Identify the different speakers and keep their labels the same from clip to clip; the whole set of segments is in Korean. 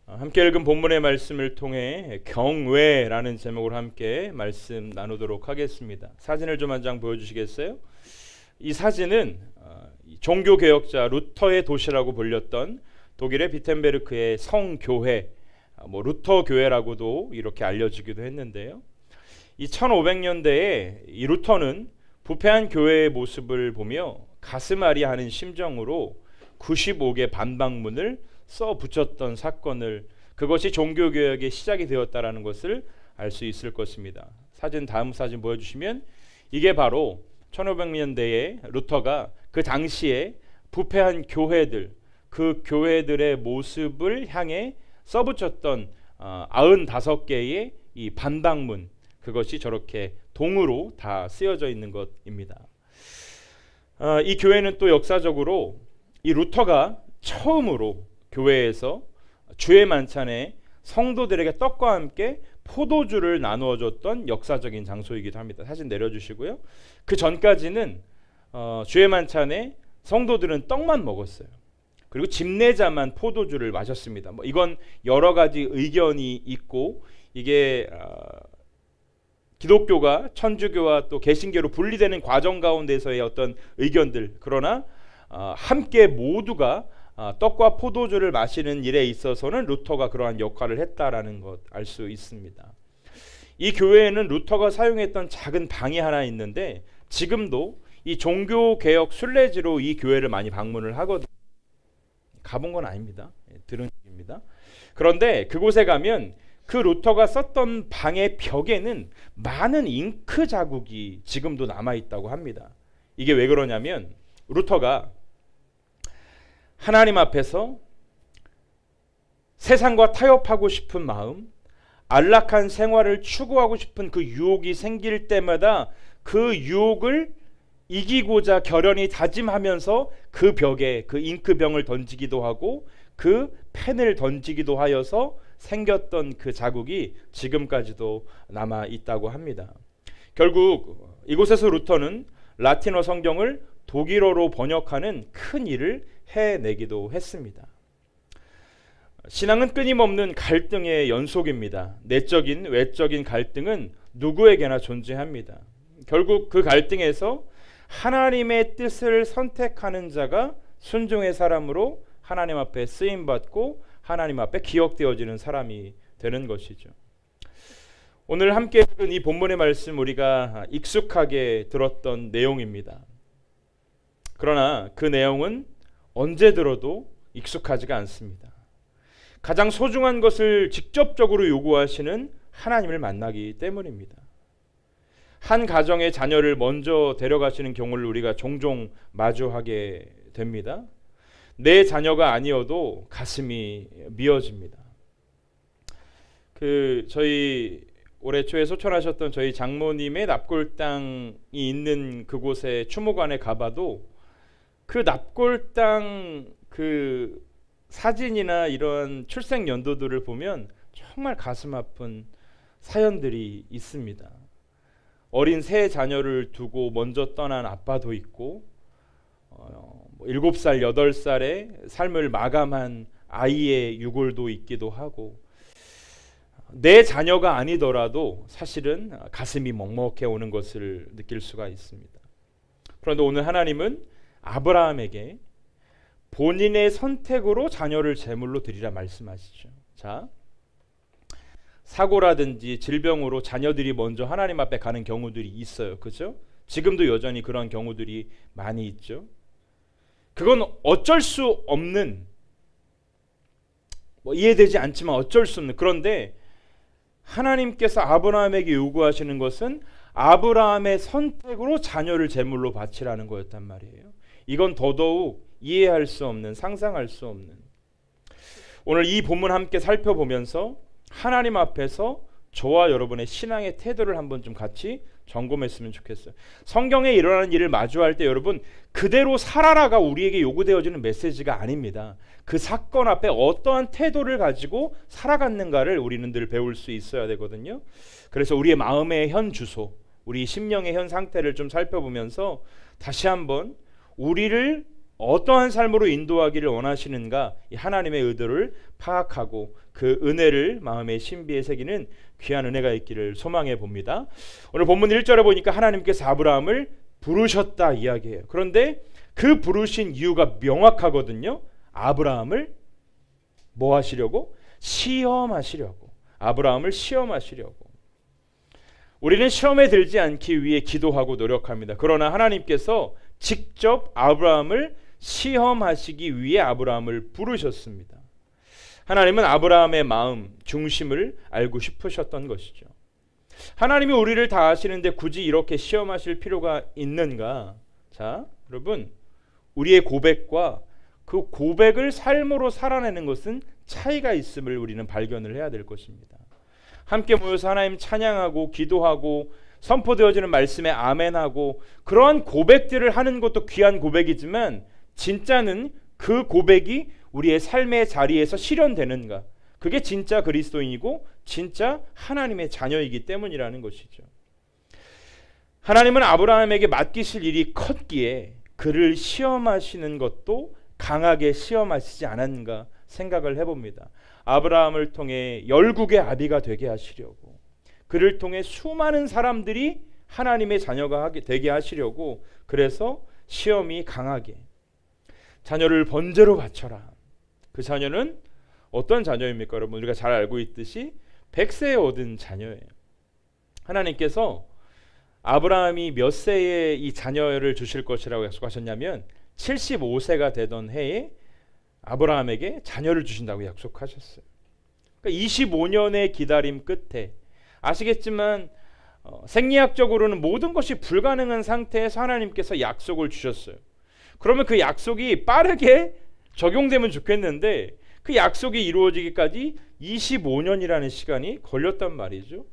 Speaker 1: 함께 읽은 본문의 말씀을 통해 경외라는 제목으로 함께 말씀 나누도록 하겠습니다. 사진을 좀 한 장 보여주시겠어요? 이 사진은 종교개혁자 루터의 도시라고 불렸던 독일의 비텐베르크의 성교회, 루터 교회라고도 이렇게 알려지기도 했는데요. 이 1500년대에 이 루터는 부패한 교회의 모습을 보며 가슴앓이하는 심정으로 95개 반박문을 써 붙였던 사건을, 그것이 종교개혁의 시작이 되었다라는 것을 알 수 있을 것입니다. 다음 사진 보여주시면 이게 바로 1500년대에 루터가 그 당시에 부패한 교회들, 그 교회들의 모습을 향해 써붙였던 95개의 이 반박문, 그것이 저렇게 동으로 다 쓰여져 있는 것입니다. 이 교회는 또 역사적으로 이 루터가 처음으로 교회에서 주의 만찬에 성도들에게 떡과 함께 포도주를 나누어 줬던 역사적인 장소이기도 합니다. 사진 내려주시고요. 그 전까지는 주의 만찬에 성도들은 떡만 먹었어요. 그리고 집례자만 포도주를 마셨습니다. 이건 여러 가지 의견이 있고, 이게 기독교가 천주교와 또 개신교로 분리되는 과정 가운데서의 어떤 의견들, 그러나 함께 모두가 떡과 포도주를 마시는 일에 있어서는 루터가 그러한 역할을 했다라는 것 알 수 있습니다. 이 교회에는 루터가 사용했던 작은 방이 하나 있는데, 지금도 이 종교개혁 순례지로 이 교회를 많이 방문을 하거든요. 가본 건 아닙니다. 들은 얘기입니다. 그런데 그곳에 가면 그 루터가 썼던 방의 벽에는 많은 잉크 자국이 지금도 남아있다고 합니다. 이게 왜 그러냐면, 루터가 하나님 앞에서 세상과 타협하고 싶은 마음, 안락한 생활을 추구하고 싶은 그 유혹이 생길 때마다 그 유혹을 이기고자 결연히 다짐하면서 그 벽에 그 잉크병을 던지기도 하고 그 펜을 던지기도 하여서 생겼던 그 자국이 지금까지도 남아 있다고 합니다. 결국 이곳에서 루터는 라틴어 성경을 독일어로 번역하는 큰 일을 해내기도 했습니다. 신앙은 끊임없는 갈등의 연속입니다. 내적인 외적인 갈등은 누구에게나 존재합니다. 결국 그 갈등에서 하나님의 뜻을 선택하는 자가 순종의 사람으로 하나님 앞에 쓰임받고 하나님 앞에 기억되어지는 사람이 되는 것이죠. 오늘 함께 읽은 이 본문의 말씀, 우리가 익숙하게 들었던 내용입니다. 그러나 그 내용은 언제 들어도 익숙하지가 않습니다. 가장 소중한 것을 직접적으로 요구하시는 하나님을 만나기 때문입니다. 한 가정의 자녀를 먼저 데려가시는 경우를 우리가 종종 마주하게 됩니다. 내 자녀가 아니어도 가슴이 미어집니다. 저희 올해 초에 소천하셨던 저희 장모님의 납골당이 있는 그곳에 추모관에 가봐도 그 납골당 그 사진이나 이런 출생 연도들을 보면 정말 가슴 아픈 사연들이 있습니다. 어린 세 자녀를 두고 먼저 떠난 아빠도 있고, 7살, 8살에 삶을 마감한 아이의 유골도 있기도 하고, 내 자녀가 아니더라도 사실은 가슴이 먹먹해 오는 것을 느낄 수가 있습니다. 그런데 오늘 하나님은 아브라함에게 본인의 선택으로 자녀를 제물로 드리라 말씀하시죠. 자, 사고라든지 질병으로 자녀들이 먼저 하나님 앞에 가는 경우들이 있어요. 그죠? 지금도 여전히 그런 경우들이 많이 있죠. 그건 어쩔 수 없는, 이해되지 않지만 어쩔 수 없는, 그런데 하나님께서 아브라함에게 요구하시는 것은 아브라함의 선택으로 자녀를 제물로 바치라는 거였단 말이에요. 이건 더더욱 이해할 수 없는, 상상할 수 없는. 오늘 이 본문 함께 살펴보면서 하나님 앞에서 저와 여러분의 신앙의 태도를 한번 좀 같이 점검했으면 좋겠어요. 성경에 일어나는 일을 마주할 때 여러분, 그대로 살아라가 우리에게 요구되어지는 메시지가 아닙니다. 그 사건 앞에 어떠한 태도를 가지고 살아갔는가를 우리는 늘 배울 수 있어야 되거든요. 그래서 우리의 마음의 현 주소, 우리 심령의 현 상태를 좀 살펴보면서 다시 한번 우리를 어떠한 삶으로 인도하기를 원하시는가, 이 하나님의 의도를 파악하고 그 은혜를 마음의 신비에 새기는 귀한 은혜가 있기를 소망해 봅니다. 오늘 본문 1절에 보니까 하나님께서 아브라함을 부르셨다 이야기해요. 그런데 그 부르신 이유가 명확하거든요. 아브라함을 뭐 하시려고? 시험하시려고. 아브라함을 시험하시려고. 우리는 시험에 들지 않기 위해 기도하고 노력합니다. 그러나 하나님께서 직접 아브라함을 시험하시기 위해 아브라함을 부르셨습니다. 하나님은 아브라함의 마음, 중심을 알고 싶으셨던 것이죠. 하나님이 우리를 다 아시는데 굳이 이렇게 시험하실 필요가 있는가? 자, 여러분, 우리의 고백과 그 고백을 삶으로 살아내는 것은 차이가 있음을 우리는 발견을 해야 될 것입니다. 함께 모여서 하나님 찬양하고 기도하고 선포되어지는 말씀에 아멘하고 그러한 고백들을 하는 것도 귀한 고백이지만, 진짜는 그 고백이 우리의 삶의 자리에서 실현되는가, 그게 진짜 그리스도인이고 진짜 하나님의 자녀이기 때문이라는 것이죠. 하나님은 아브라함에게 맡기실 일이 컸기에 그를 시험하시는 것도 강하게 시험하시지 않았는가 생각을 해봅니다. 아브라함을 통해 열국의 아비가 되게 하시려고, 그를 통해 수많은 사람들이 하나님의 자녀가 되게 하시려고, 그래서 시험이 강하게 자녀를 번제로 바쳐라. 그 자녀는 어떤 자녀입니까? 여러분, 우리가 잘 알고 있듯이 100세에 얻은 자녀예요. 하나님께서 아브라함이 몇 세에 이 자녀를 주실 것이라고 약속하셨냐면 75세가 되던 해에 아브라함에게 자녀를 주신다고 약속하셨어요. 그러니까 25년의 기다림 끝에, 아시겠지만 생리학적으로는 모든 것이 불가능한 상태에서 하나님께서 약속을 주셨어요. 그러면 그 약속이 빠르게 적용되면 좋겠는데 그 약속이 이루어지기까지 25년이라는 시간이 걸렸단 말이죠.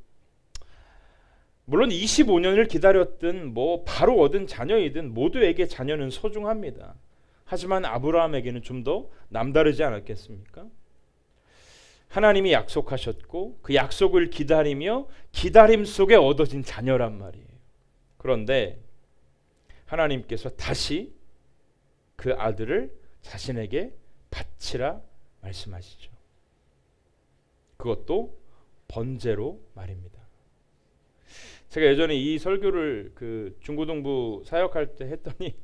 Speaker 1: 물론 25년을 기다렸든 뭐 바로 얻은 자녀이든 모두에게 자녀는 소중합니다. 하지만 아브라함에게는 좀 더 남다르지 않았겠습니까? 하나님이 약속하셨고 그 약속을 기다리며 기다림 속에 얻어진 자녀란 말이에요. 그런데 하나님께서 다시 그 아들을 자신에게 바치라 말씀하시죠. 그것도 번제로 말입니다. 제가 예전에 이 설교를 그 중고등부 사역할 때 했더니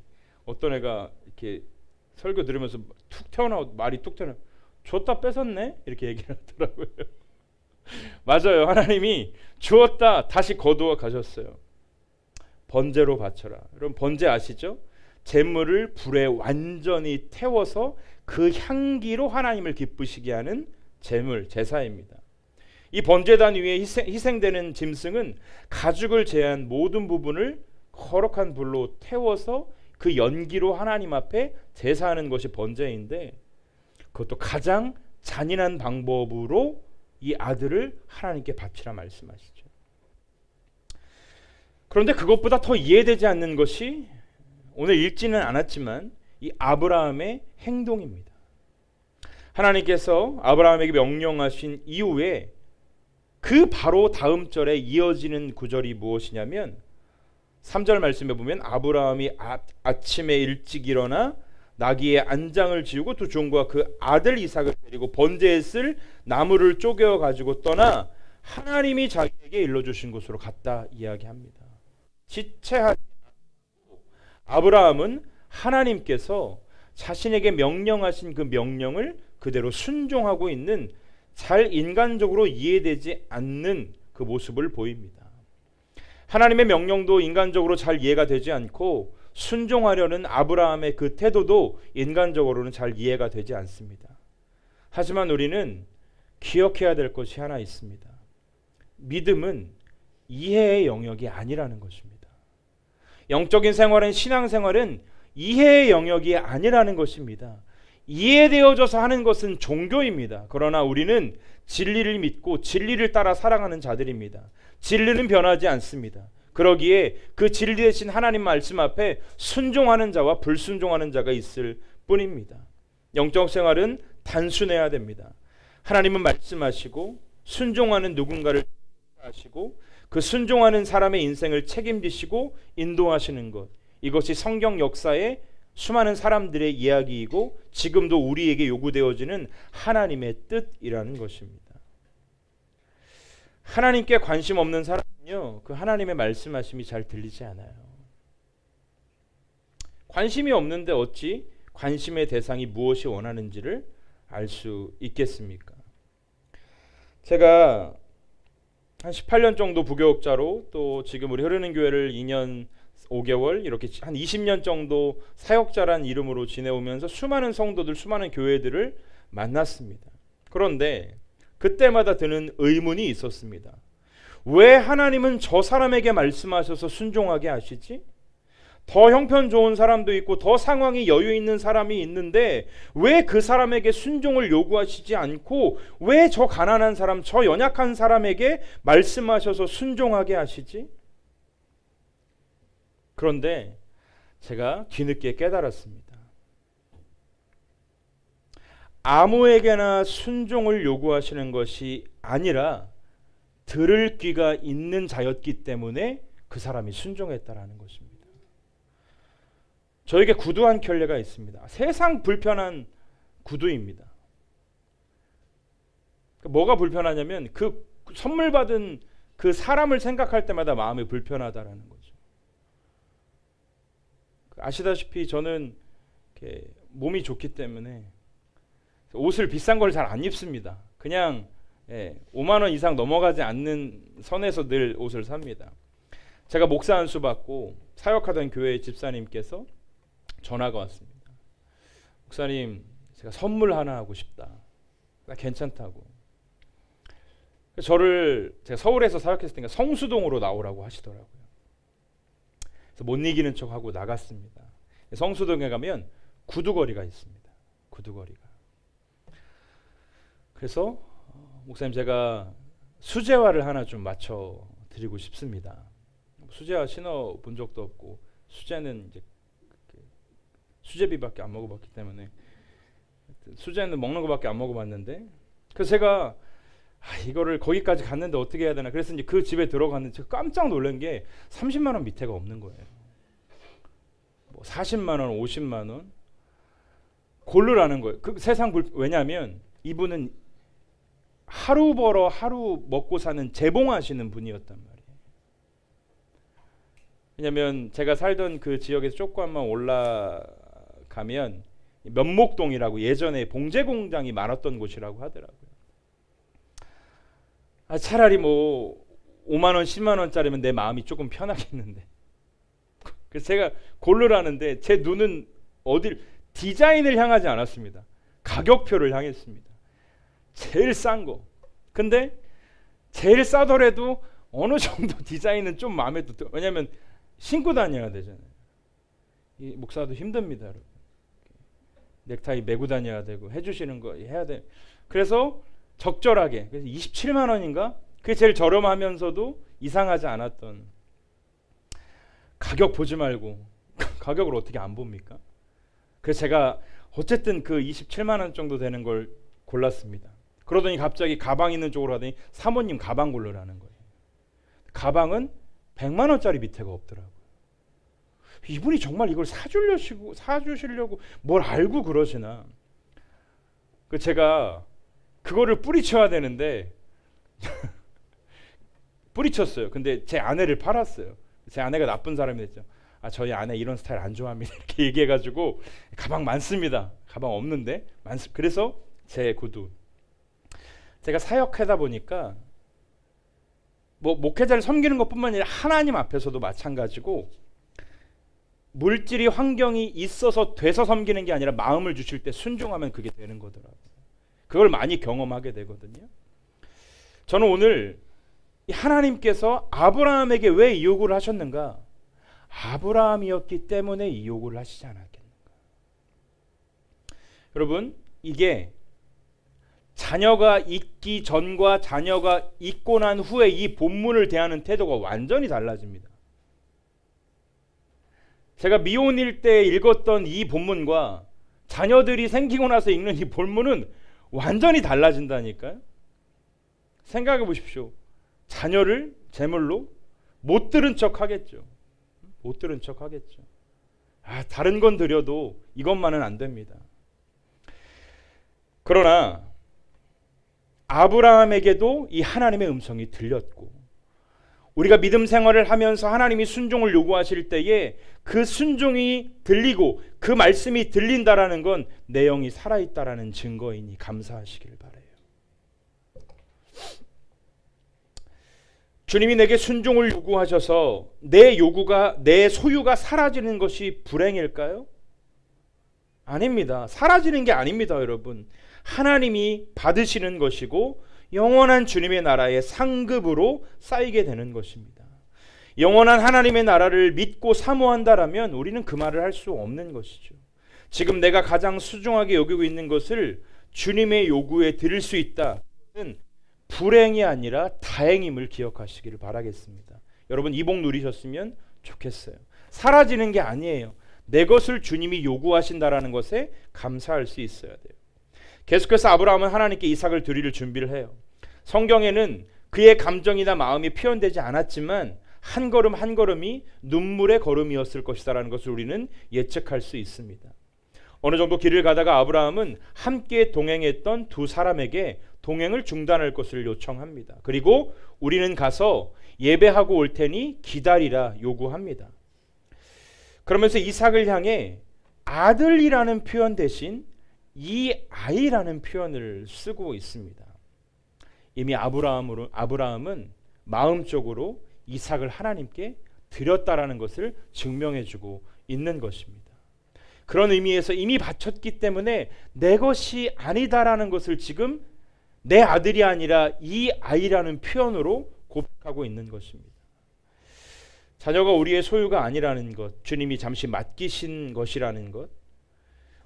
Speaker 1: 어떤 애가 이렇게 설교 들으면서 툭 튀어나오고 말이 툭 튀어나오고 줬다 뺏었네? 이렇게 얘기를 하더라고요. 맞아요. 하나님이 주었다 다시 거두어 가셨어요. 번제로 바쳐라. 여러분, 번제 아시죠? 제물을 불에 완전히 태워서 그 향기로 하나님을 기쁘시게 하는 제물, 제사입니다. 이 번제단 위에 희생되는 짐승은 가죽을 제한 모든 부분을 거룩한 불로 태워서 그 연기로 하나님 앞에 제사하는 것이 번제인데, 그것도 가장 잔인한 방법으로 이 아들을 하나님께 바치라 말씀하시죠. 그런데 그것보다 더 이해되지 않는 것이 오늘 읽지는 않았지만 이 아브라함의 행동입니다. 하나님께서 아브라함에게 명령하신 이후에 그 바로 다음 절에 이어지는 구절이 무엇이냐면 3절 말씀에 보면 아브라함이 아침에 일찍 일어나 나귀의 안장을 지우고 두 종과 그 아들 이삭을 데리고 번제에 쓸 나무를 쪼개어 가지고 떠나 하나님이 자기에게 일러주신 곳으로 갔다 이야기합니다. 지체하지 않고 아브라함은 하나님께서 자신에게 명령하신 그 명령을 그대로 순종하고 있는, 잘 인간적으로 이해되지 않는 그 모습을 보입니다. 하나님의 명령도 인간적으로 잘 이해가 되지 않고 순종하려는 아브라함의 그 태도도 인간적으로는 잘 이해가 되지 않습니다. 하지만 우리는 기억해야 될 것이 하나 있습니다. 믿음은 이해의 영역이 아니라는 것입니다. 영적인 생활은, 신앙생활은 이해의 영역이 아니라는 것입니다. 이해되어져서 하는 것은 종교입니다. 그러나 우리는 진리를 믿고 진리를 따라 살아가는 자들입니다. 진리는 변하지 않습니다. 그러기에 그 진리 대신 하나님 말씀 앞에 순종하는 자와 불순종하는 자가 있을 뿐입니다. 영적 생활은 단순해야 됩니다. 하나님은 말씀하시고 순종하는 누군가를 하시고 그 순종하는 사람의 인생을 책임지시고 인도하시는 것, 이것이 성경 역사의 수많은 사람들의 이야기이고 지금도 우리에게 요구되어지는 하나님의 뜻이라는 것입니다. 하나님께 관심 없는 사람은요, 그 하나님의 말씀하심이 잘 들리지 않아요. 관심이 없는데 어찌 관심의 대상이 무엇이 원하는지를 알 수 있겠습니까? 제가 한 18년 정도 부교육자로, 또 지금 우리 흐르는 교회를 2년 5개월 이렇게 한 20년 정도 사역자란 이름으로 지내오면서 수많은 성도들, 수많은 교회들을 만났습니다. 그런데 그때마다 드는 의문이 있었습니다. 왜 하나님은 저 사람에게 말씀하셔서 순종하게 하시지? 더 형편 좋은 사람도 있고 더 상황이 여유 있는 사람이 있는데 왜 그 사람에게 순종을 요구하시지 않고 왜 저 가난한 사람, 저 연약한 사람에게 말씀하셔서 순종하게 하시지? 그런데 제가 뒤늦게 깨달았습니다. 아무에게나 순종을 요구하시는 것이 아니라 들을 귀가 있는 자였기 때문에 그 사람이 순종했다라는 것입니다. 저에게 구두 한 켤레가 있습니다. 세상 불편한 구두입니다. 뭐가 불편하냐면 그 선물 받은 그 사람을 생각할 때마다 마음이 불편하다라는 거죠. 아시다시피 저는 몸이 좋기 때문에 옷을 비싼 걸 잘 안 입습니다. 그냥 5만 원 이상 넘어가지 않는 선에서 늘 옷을 삽니다. 제가 목사 안수 받고 사역하던 교회 집사님께서 전화가 왔습니다. 목사님, 제가 선물 하나 하고 싶다. 나 괜찮다고. 제가 서울에서 사역했을 때니까 성수동으로 나오라고 하시더라고요. 그래서 못 이기는 척하고 나갔습니다. 성수동에 가면 구두거리가 있습니다. 구두거리가. 그래서 목사님, 제가 수제화를 하나 좀 맞춰 드리고 싶습니다. 수제화 신어 본 적도 없고 수제는 이제 수제비밖에 안 먹어봤기 때문에 수제는 먹는 거밖에 안 먹어봤는데, 그래서 제가 이거를 거기까지 갔는데 어떻게 해야 되나. 그래서 이제 그 집에 들어갔는데 제가 깜짝 놀란 게 30만 원 밑에가 없는 거예요. 뭐 40만 원, 50만 원 고르라는 거예요. 그 왜냐하면 이분은 하루 벌어 하루 먹고 사는 재봉하시는 분이었단 말이에요. 왜냐하면 제가 살던 그 지역에서 조금만 올라가면 면목동이라고 예전에 봉제 공장이 많았던 곳이라고 하더라고요. 차라리 뭐 5만 원, 10만 원짜리면 내 마음이 조금 편하겠는데. 그래서 제가 고르라는데 제 눈은 디자인을 향하지 않았습니다. 가격표를 향했습니다. 제일 싼 거. 근데 제일 싸더라도 어느 정도 디자인은 좀 마음에 들어요. 왜냐하면 신고 다녀야 되잖아요. 이 목사도 힘듭니다, 여러분. 넥타이 메고 다녀야 되고 해주시는 거 해야 돼. 그래서 적절하게, 그래서 27만 원인가? 그게 제일 저렴하면서도 이상하지 않았던. 가격 보지 말고 가격을 어떻게 안 봅니까? 그래서 제가 어쨌든 그 27만 원 정도 되는 걸 골랐습니다. 그러더니 갑자기 가방 있는 쪽으로 하더니 사모님 가방 고르라는 거예요. 가방은 100만 원짜리 밑에가 없더라고요. 이분이 정말 이걸 사주시려고 뭘 알고 그러시나. 제가 그거를 뿌리쳐야 되는데 뿌리쳤어요. 근데 제 아내를 팔았어요. 제 아내가 나쁜 사람이 됐죠. 저희 아내 이런 스타일 안 좋아합니다. 이렇게 얘기해가지고 가방 많습니다. 가방 없는데 그래서 제 구두. 제가 사역하다 보니까 뭐 목회자를 섬기는 것뿐만 아니라 하나님 앞에서도 마찬가지고 물질이 환경이 있어서 돼서 섬기는 게 아니라 마음을 주실 때 순종하면 그게 되는 거더라고요. 그걸 많이 경험하게 되거든요. 저는 오늘 하나님께서 아브라함에게 왜 이 요구를 하셨는가? 아브라함이었기 때문에 이 요구를 하시지 않았겠는가? 여러분, 이게 자녀가 있기 전과 자녀가 있고 난 후에 이 본문을 대하는 태도가 완전히 달라집니다. 제가 미혼일 때 읽었던 이 본문과 자녀들이 생기고 나서 읽는 이 본문은 완전히 달라진다니까요. 생각해 보십시오. 자녀를 제물로 못 들은 척 하겠죠. 못 들은 척 하겠죠. 다른 건 드려도 이것만은 안 됩니다. 그러나 아브라함에게도 이 하나님의 음성이 들렸고, 우리가 믿음 생활을 하면서 하나님이 순종을 요구하실 때에 그 순종이 들리고 그 말씀이 들린다라는 건 내 영이 살아있다라는 증거이니 감사하시길 바라요. 주님이 내게 순종을 요구하셔서 내 소유가 사라지는 것이 불행일까요? 아닙니다. 사라지는 게 아닙니다, 여러분. 하나님이 받으시는 것이고 영원한 주님의 나라의 상급으로 쌓이게 되는 것입니다. 영원한 하나님의 나라를 믿고 사모한다라면 우리는 그 말을 할 수 없는 것이죠. 지금 내가 가장 소중하게 여기고 있는 것을 주님의 요구에 드릴 수 있다는 불행이 아니라 다행임을 기억하시기를 바라겠습니다. 여러분, 이 복 누리셨으면 좋겠어요. 사라지는 게 아니에요. 내 것을 주님이 요구하신다라는 것에 감사할 수 있어야 돼요. 계속해서 아브라함은 하나님께 이삭을 드릴 준비를 해요. 성경에는 그의 감정이나 마음이 표현되지 않았지만 한 걸음 한 걸음이 눈물의 걸음이었을 것이다라는 것을 우리는 예측할 수 있습니다. 어느 정도 길을 가다가 아브라함은 함께 동행했던 두 사람에게 동행을 중단할 것을 요청합니다. 그리고 우리는 가서 예배하고 올 테니 기다리라 요구합니다. 그러면서 이삭을 향해 아들이라는 표현 대신 이 아이라는 표현을 쓰고 있습니다. 이미 아브라함은 마음적으로 이삭을 하나님께 드렸다라는 것을 증명해주고 있는 것입니다. 그런 의미에서 이미 바쳤기 때문에 내 것이 아니다라는 것을 지금 내 아들이 아니라 이 아이라는 표현으로 고백하고 있는 것입니다. 자녀가 우리의 소유가 아니라는 것, 주님이 잠시 맡기신 것이라는 것,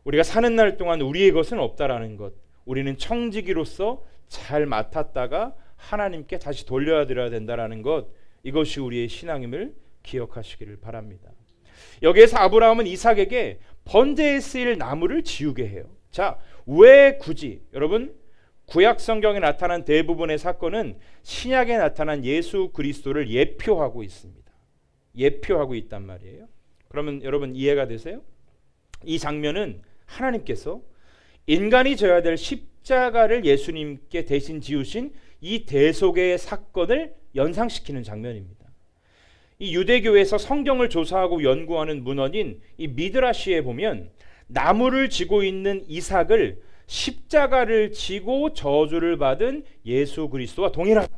Speaker 1: 우리가 사는 날 동안 우리의 것은 없다라는 것, 우리는 청지기로서 잘 맡았다가 하나님께 다시 돌려드려야 된다라는 것, 이것이 우리의 신앙임을 기억하시기를 바랍니다. 여기에서 아브라함은 이삭에게 번제에 쓰일 나무를 지우게 해요. 자, 왜 굳이? 여러분, 구약 성경에 나타난 대부분의 사건은 신약에 나타난 예수 그리스도를 예표하고 있습니다. 예표하고 있단 말이에요. 그러면 여러분 이해가 되세요? 이 장면은 하나님께서 인간이 져야 될 십자가를 예수님께 대신 지우신 이 대속의 사건을 연상시키는 장면입니다. 이 유대교에서 성경을 조사하고 연구하는 문헌인 이 미드라시에 보면 나무를 지고 있는 이삭을 십자가를 지고 저주를 받은 예수 그리스도와 동일하다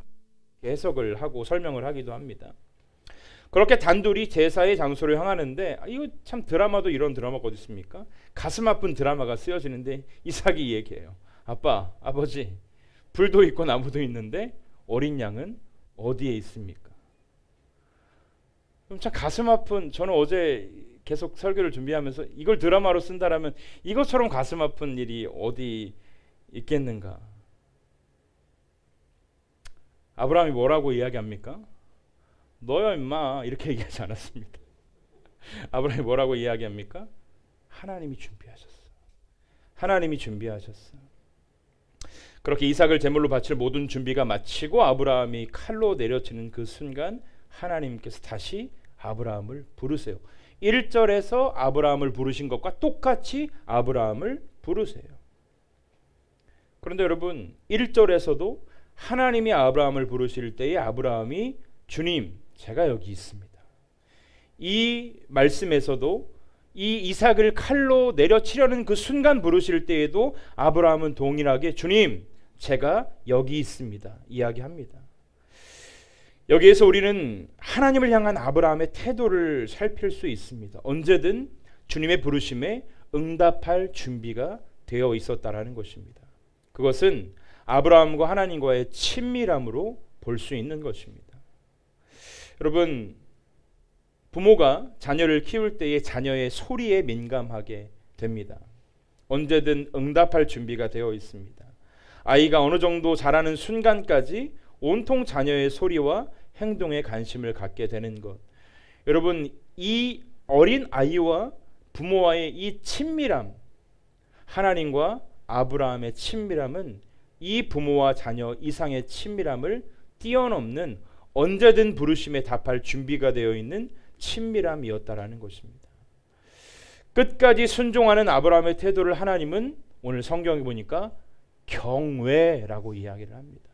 Speaker 1: 해석을 하고 설명을 하기도 합니다. 그렇게 단둘이 제사의 장소를 향하는데, 이거 참 드라마도 이런 드라마가 어디 있습니까? 가슴 아픈 드라마가 쓰여지는데 이삭이 얘기해요. 아빠, 아버지, 불도 있고 나무도 있는데 어린 양은 어디에 있습니까? 그럼 참 가슴 아픈, 저는 어제 계속 설교를 준비하면서 이걸 드라마로 쓴다라면 이것처럼 가슴 아픈 일이 어디 있겠는가? 아브라함이 뭐라고 이야기합니까? 너야 임마, 이렇게 얘기하지 않았습니다. 아브라함이 뭐라고 이야기합니까? 하나님이 준비하셨어. 하나님이 준비하셨어. 그렇게 이삭을 제물로 바칠 모든 준비가 마치고 아브라함이 칼로 내려치는 그 순간 하나님께서 다시 아브라함을 부르세요. 1절에서 아브라함을 부르신 것과 똑같이 아브라함을 부르세요. 그런데 여러분, 1절에서도 하나님이 아브라함을 부르실 때에 아브라함이 주님, 제가 여기 있습니다. 이 말씀에서도 이 이삭을 칼로 내려치려는 그 순간 부르실 때에도 아브라함은 동일하게 주님, 제가 여기 있습니다 이야기합니다. 여기에서 우리는 하나님을 향한 아브라함의 태도를 살필 수 있습니다. 언제든 주님의 부르심에 응답할 준비가 되어 있었다라는 것입니다. 그것은 아브라함과 하나님과의 친밀함으로 볼 수 있는 것입니다. 여러분, 부모가 자녀를 키울 때에 자녀의 소리에 민감하게 됩니다. 언제든 응답할 준비가 되어 있습니다. 아이가 어느 정도 자라는 순간까지 온통 자녀의 소리와 행동에 관심을 갖게 되는 것. 여러분, 이 어린 아이와 부모와의 이 친밀함, 하나님과 아브라함의 친밀함은 이 부모와 자녀 이상의 친밀함을 뛰어넘는 언제든 부르심에 답할 준비가 되어 있는 친밀함이었다라는 것입니다. 끝까지 순종하는 아브라함의 태도를 하나님은 오늘 성경에 보니까 경외라고 이야기를 합니다.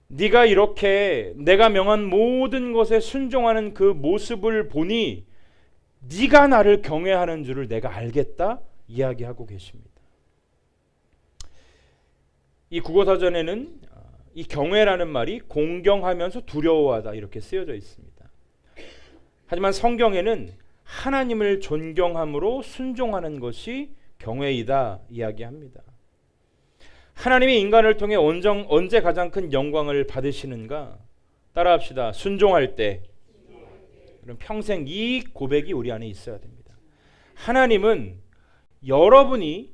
Speaker 1: 네가 이렇게 내가 명한 모든 것에 순종하는 그 모습을 보니 네가 나를 경외하는 줄을 내가 알겠다 이야기하고 계십니다. 이 국어사전에는 이 경외라는 말이 공경하면서 두려워하다 이렇게 쓰여져 있습니다. 하지만 성경에는 하나님을 존경함으로 순종하는 것이 경외이다 이야기합니다. 하나님이 인간을 통해 언제 가장 큰 영광을 받으시는가? 따라합시다. 순종할 때. 그럼 평생 이 고백이 우리 안에 있어야 됩니다. 하나님은 여러분이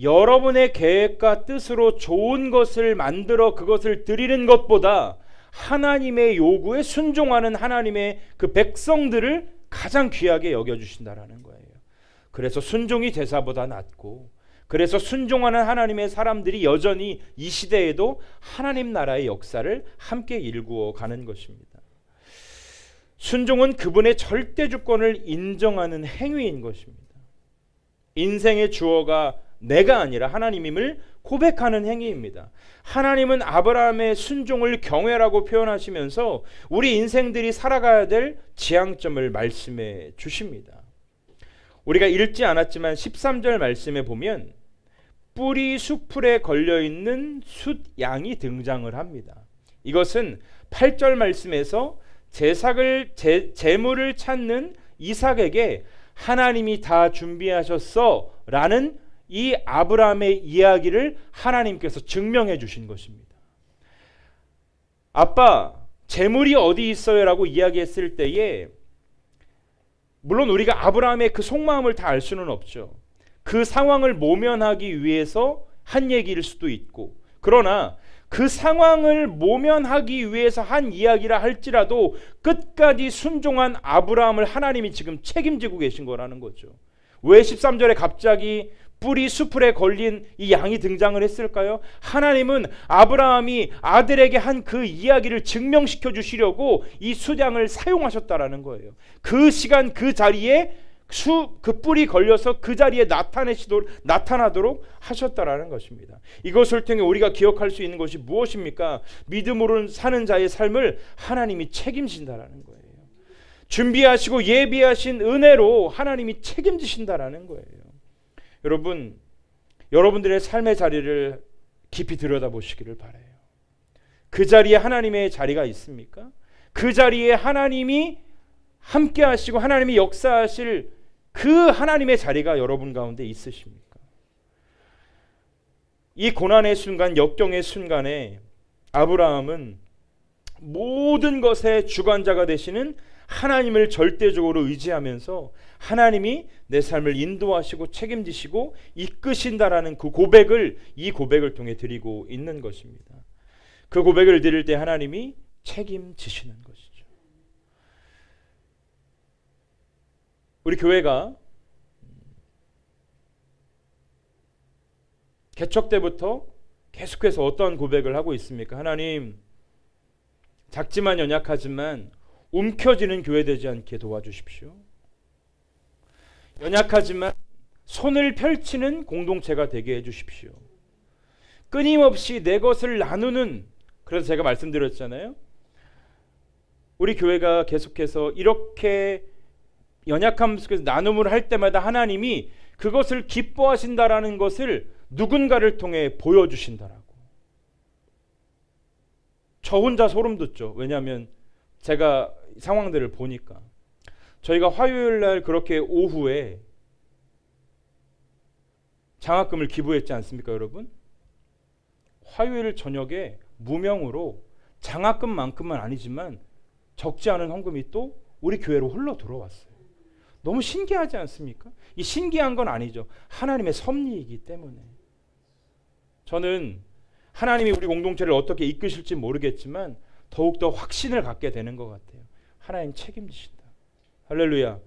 Speaker 1: 여러분의 계획과 뜻으로 좋은 것을 만들어 그것을 드리는 것보다 하나님의 요구에 순종하는 하나님의 그 백성들을 가장 귀하게 여겨주신다라는 거예요. 그래서 순종이 제사보다 낫고, 그래서 순종하는 하나님의 사람들이 여전히 이 시대에도 하나님 나라의 역사를 함께 일구어 가는 것입니다. 순종은 그분의 절대 주권을 인정하는 행위인 것입니다. 인생의 주어가 내가 아니라 하나님임을 고백하는 행위입니다. 하나님은 아브라함의 순종을 경외라고 표현하시면서 우리 인생들이 살아가야 될 지향점을 말씀해 주십니다. 우리가 읽지 않았지만 13절 말씀에 보면 뿌리 수풀에 걸려있는 숫양이 등장을 합니다. 이것은 8절 말씀에서 제물을 찾는 이삭에게 하나님이 다 준비하셨어 라는 이 아브라함의 이야기를 하나님께서 증명해 주신 것입니다. 아빠, 제물이 어디 있어요? 라고 이야기했을 때에 물론 우리가 아브라함의 그 속마음을 다 알 수는 없죠. 그 상황을 모면하기 위해서 한 얘기일 수도 있고, 그러나 그 상황을 모면하기 위해서 한 이야기라 할지라도 끝까지 순종한 아브라함을 하나님이 지금 책임지고 계신 거라는 거죠. 왜 13절에 갑자기 뿌리 수풀에 걸린 이 양이 등장을 했을까요? 하나님은 아브라함이 아들에게 한 그 이야기를 증명시켜 주시려고 이 숫양을 사용하셨다라는 거예요. 그 시간 그 자리에 그 뿔이 걸려서 그 자리에 나타나도록 하셨다라는 것입니다. 이것을 통해 우리가 기억할 수 있는 것이 무엇입니까? 믿음으로 사는 자의 삶을 하나님이 책임진다라는 거예요. 준비하시고 예비하신 은혜로 하나님이 책임지신다라는 거예요. 여러분, 여러분들의 삶의 자리를 깊이 들여다보시기를 바라요. 그 자리에 하나님의 자리가 있습니까? 그 자리에 하나님이 함께 하시고 하나님이 역사하실 그 하나님의 자리가 여러분 가운데 있으십니까? 이 고난의 순간, 역경의 순간에 아브라함은 모든 것의 주관자가 되시는 하나님을 절대적으로 의지하면서 하나님이 내 삶을 인도하시고 책임지시고 이끄신다라는 그 고백을 이 고백을 통해 드리고 있는 것입니다. 그 고백을 드릴 때 하나님이 책임지시는 것이죠. 우리 교회가 개척 때부터 계속해서 어떤 고백을 하고 있습니까? 하나님, 작지만 연약하지만 움켜쥐는 교회 되지 않게 도와주십시오. 연약하지만 손을 펼치는 공동체가 되게 해주십시오. 끊임없이 내 것을 나누는, 그래서 제가 말씀드렸잖아요. 우리 교회가 계속해서 이렇게 연약함 속에서 나눔을 할 때마다 하나님이 그것을 기뻐하신다라는 것을 누군가를 통해 보여주신다라고. 저 혼자 소름 돋죠. 왜냐하면 제가 상황들을 보니까 저희가 화요일 날 그렇게 오후에 장학금을 기부했지 않습니까, 여러분? 화요일 저녁에 무명으로 장학금만큼은 아니지만 적지 않은 헌금이 또 우리 교회로 흘러 들어왔어요. 너무 신기하지 않습니까? 이 신기한 건 아니죠. 하나님의 섭리이기 때문에. 저는 하나님이 우리 공동체를 어떻게 이끄실지 모르겠지만 더욱더 확신을 갖게 되는 것 같아요. 하나님 책임지신다. 할렐루야.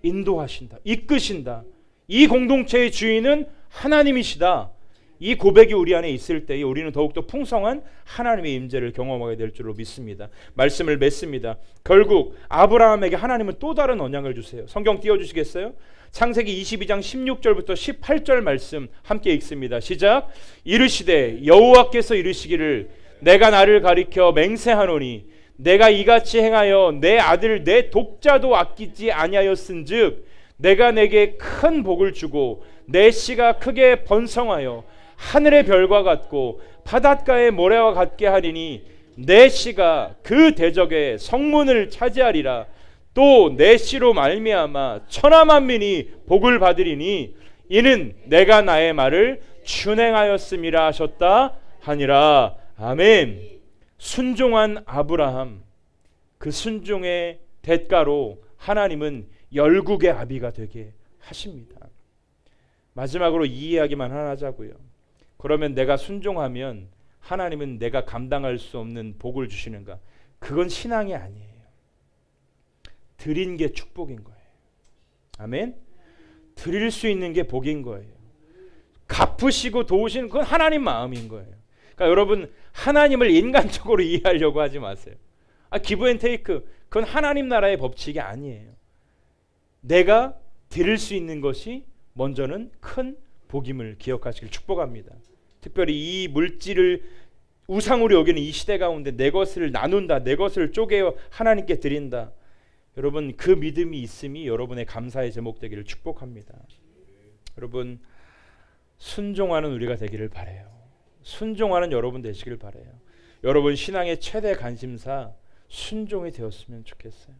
Speaker 1: 인도하신다. 이끄신다. 이 공동체의 주인은 하나님이시다. 이 고백이 우리 안에 있을 때에 우리는 더욱더 풍성한 하나님의 임재를 경험하게 될 줄로 믿습니다. 말씀을 맺습니다. 결국 아브라함에게 하나님은 또 다른 언약을 주세요. 성경 띄워주시겠어요? 창세기 22장 16절부터 18절 말씀 함께 읽습니다. 시작. 이르시되 여호와께서 이르시기를 내가 나를 가리켜 맹세하노니 내가 이같이 행하여 내 아들 내 독자도 아끼지 아니하였은즉 내가 내게 큰 복을 주고 내 씨가 크게 번성하여 하늘의 별과 같고 바닷가의 모래와 같게 하리니 내 씨가 그 대적의 성문을 차지하리라. 또 내 씨로 말미암아 천하 만민이 복을 받으리니 이는 내가 나의 말을 준행하였음이라 하셨다 하니라. 아멘. 순종한 아브라함, 그 순종의 대가로 하나님은 열국의 아비가 되게 하십니다. 마지막으로 이 이야기만 하나 하자고요. 그러면 내가 순종하면 하나님은 내가 감당할 수 없는 복을 주시는가? 그건 신앙이 아니에요. 드린 게 축복인 거예요. 아멘. 드릴 수 있는 게 복인 거예요. 갚으시고 도우시는 건 하나님 마음인 거예요. 그러니까 여러분, 하나님을 인간적으로 이해하려고 하지 마세요. 기브 앤 테이크, 그건 하나님 나라의 법칙이 아니에요. 내가 드릴 수 있는 것이 먼저는 큰 복임을 기억하시길 축복합니다. 특별히 이 물질을 우상으로 여기는 이 시대 가운데 내 것을 나눈다, 내 것을 쪼개어 하나님께 드린다. 여러분, 그 믿음이 있음이 여러분의 감사의 제목 되기를 축복합니다. 여러분, 순종하는 우리가 되기를 바라요. 순종하는 여러분 되시길 바라요. 여러분 신앙의 최대 관심사 순종이 되었으면 좋겠어요.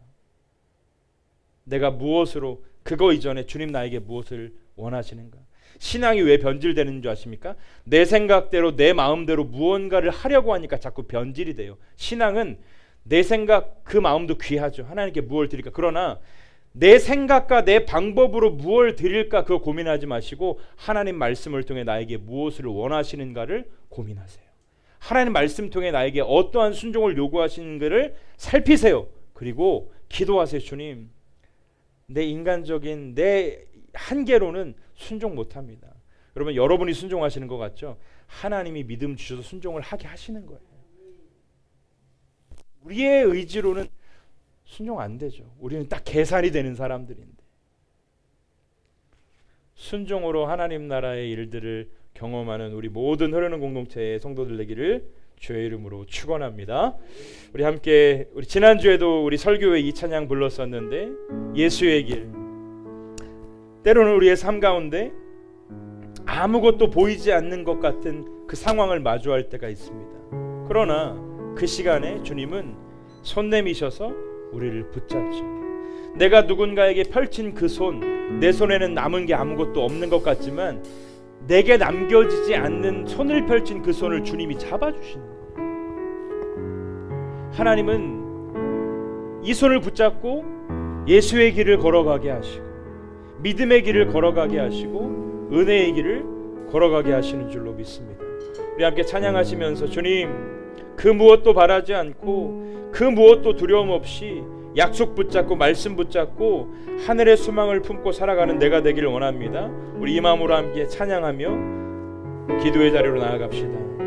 Speaker 1: 내가 무엇으로, 그거 이전에 주님 나에게 무엇을 원하시는가? 신앙이 왜 변질되는 줄 아십니까? 내 생각대로 내 마음대로 무언가를 하려고 하니까 자꾸 변질이 돼요. 신앙은 내 생각, 그 마음도 귀하죠. 하나님께 무엇을 드릴까? 그러나 내 생각과 내 방법으로 무엇을 드릴까 그거 고민하지 마시고 하나님 말씀을 통해 나에게 무엇을 원하시는가를 고민하세요. 하나님 말씀 통해 나에게 어떠한 순종을 요구하시는가를 살피세요. 그리고 기도하세요. 주님, 내 인간적인 내 한계로는 순종 못합니다. 여러분, 여러분이 순종하시는 것 같죠? 하나님이 믿음 주셔서 순종을 하게 하시는 거예요. 우리의 의지로는 순종 안 되죠. 우리는 딱 계산이 되는 사람들인데. 순종으로 하나님 나라의 일들을 경험하는 우리 모든 흐르는 공동체의 성도들 되기를 주의 이름으로 축원합니다. 우리 함께, 우리 지난주에도 우리 설교회 이 찬양 불렀었는데, 예수의 길. 때로는 우리의 삶 가운데 아무것도 보이지 않는 것 같은 그 상황을 마주할 때가 있습니다. 그러나 그 시간에 주님은 손 내미셔서 우리를 붙잡죠. 내가 누군가에게 펼친 그 손, 내 손에는 남은 게 아무것도 없는 것 같지만 내게 남겨지지 않는 손을 펼친 그 손을 주님이 잡아주시는 거예요. 하나님은 이 손을 붙잡고 예수의 길을 걸어가게 하시고 믿음의 길을 걸어가게 하시고 은혜의 길을 걸어가게 하시는 줄로 믿습니다. 우리 함께 찬양하시면서 주님, 그 무엇도 바라지 않고 그 무엇도 두려움 없이 약속 붙잡고 말씀 붙잡고 하늘의 소망을 품고 살아가는 내가 되기를 원합니다. 우리 이 마음으로 함께 찬양하며 기도의 자리로 나아갑시다.